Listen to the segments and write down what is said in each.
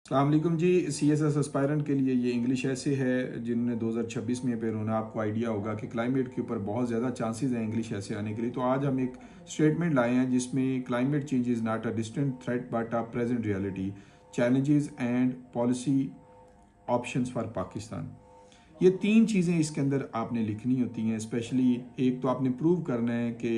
अस्सलाम वालेकुम जी। CSS aspirant के लिए ये इंग्लिश ऐसे है जिन्होंने 2026 में पे होना। आपको आइडिया होगा कि क्लाइमेट के ऊपर बहुत ज़्यादा चांसेस हैं इंग्लिश ऐसे आने के लिए। तो आज हम एक स्टेटमेंट लाए हैं जिसमें climate change is not a distant threat but a present reality, challenges and policy options for Pakistan. ये तीन चीज़ें इसके अंदर आपने लिखनी होती हैं। स्पेशली एक तो आपने प्रूव करना है कि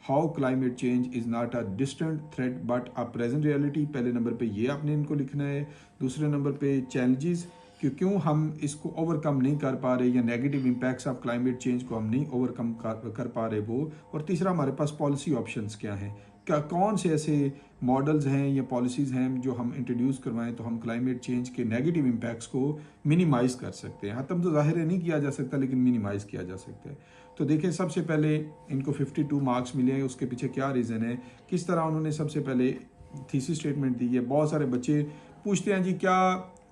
how climate change is not a distant threat but a present reality. पहले नंबर पे ये आपने इनको लिखना है। दूसरे नंबर पे चैलेंजेस कि क्यों हम इसको ओवरकम नहीं कर पा रहे या negative impacts of climate change को हम नहीं ओवरकम कर पा रहे वो। और तीसरा हमारे पास पॉलिसी ऑप्शंस क्या हैं, क्या कौन से ऐसे मॉडल्स हैं या पॉलिसीज़ हैं जो हम इंट्रोड्यूस करवाएं तो हम क्लाइमेट चेंज के नेगेटिव इम्पैक्ट्स को मिनिमाइज़ कर सकते हैं। ख़त्म तो ज़ाहिर है नहीं किया जा सकता लेकिन मिनिमाइज़ किया जा सकता है। तो देखिए, सबसे पहले इनको 52 मार्क्स मिले हैं। उसके पीछे क्या रीज़न है, किस तरह उन्होंने सबसे पहले थीसिस स्टेटमेंट दी है। बहुत सारे बच्चे पूछते हैं जी क्या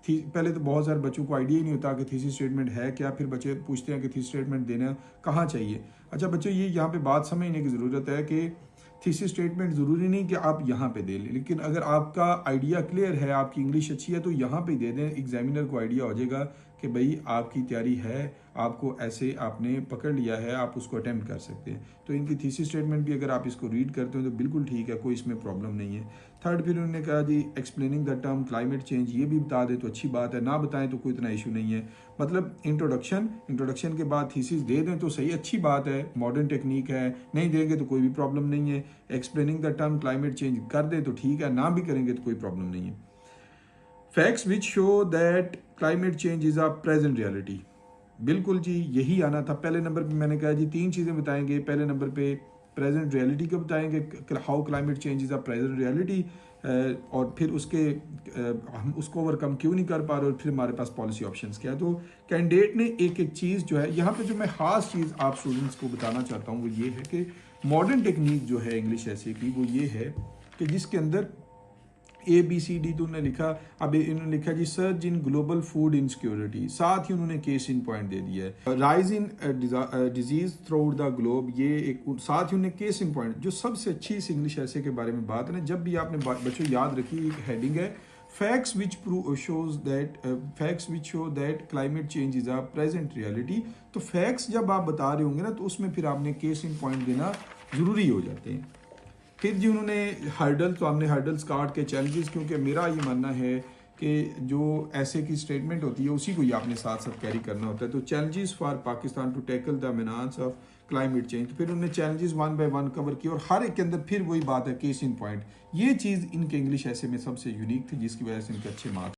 थी, पहले तो बहुत सारे बच्चों को आइडिया ही नहीं होता कि थीसिस स्टेटमेंट है क्या। फिर बच्चे पूछते हैं कि थीसिस स्टेटमेंट देना कहाँ चाहिए। अच्छा बच्चों, ये यहाँ पे बात समझने की ज़रूरत है कि थीसिस स्टेटमेंट ज़रूरी नहीं कि आप यहाँ पे दे लें, लेकिन अगर आपका आइडिया क्लियर है, आपकी इंग्लिश अच्छी है तो यहाँ पे दे दें। एग्जामिनर को आइडिया हो जाएगा कि भाई आपकी तैयारी है, आपको ऐसे आपने पकड़ लिया है, आप उसको अटेम्प्ट कर सकते हैं। तो इनकी थीसिस स्टेटमेंट भी अगर आप इसको रीड करते हो तो बिल्कुल ठीक है, कोई इसमें प्रॉब्लम नहीं है। थर्ड, फिर उन्होंने कहा जी explaining the term climate change, ये भी बता दें तो अच्छी बात है, ना बताएं तो कोई इतना इशू नहीं है। मतलब इंट्रोडक्शन के बाद थीसिस दे दें तो सही, अच्छी बात है, मॉडर्न टेक्निक है। नहीं देंगे तो कोई भी प्रॉब्लम नहीं है। Explaining the term climate change कर दें तो ठीक है, ना भी करेंगे तो कोई प्रॉब्लम नहीं है। Facts which show that climate change is a present reality, बिल्कुल जी यही आना था। पहले नंबर पे मैंने कहा जी तीन चीज़ें बताएंगे। पहले नंबर पे प्रेजेंट रियलिटी को बताएंगे, how climate change is a present reality, और फिर उसके हम उसको ओवरकम क्यों नहीं कर पा रहे, और फिर हमारे पास पॉलिसी ऑप्शंस क्या है। तो कैंडिडेट ने एक एक चीज़ जो है यहाँ पे, जो मैं खास चीज़ आप स्टूडेंट्स को बताना चाहता हूँ वो ये है कि मॉडर्न टेक्निक जो है इंग्लिश ऐसे की वो ये है कि जिसके अंदर ABCD तो उन्होंने लिखा। अब इन्होंने लिखा जी search in global food insecurity, साथ ही उन्होंने केस इन पॉइंट दे दिया है। Rise in disease through the globe, ये एक साथ ही उन्होंने केस इन पॉइंट। जो सबसे अच्छी इस इंग्लिश ऐसे के बारे में बात है ना, जब भी आपने बच्चों याद रखी, एक हेडिंग है facts which show that climate change is a present reality. तो फैक्ट्स जब आप बता रहे होंगे ना तो उसमें फिर आपने केस इन पॉइंट देना जरूरी हो जाते हैं। फिर जी उन्होंने हर्डल, तो हमने हर्डल्स काट के चैलेंजेस, क्योंकि मेरा ये मानना है कि जो ऐसे की स्टेटमेंट होती है उसी को ही आपने साथ साथ कैरी करना होता है। तो challenges for Pakistan to tackle the menace of climate change, तो फिर उन्होंने challenges one by one cover किए, और हर एक के अंदर फिर वही बात है केस इन पॉइंट। ये चीज़ इनके इंग्लिश ऐसे में सबसे यूनिक थी जिसकी वजह से इनके अच्छे मार्क्स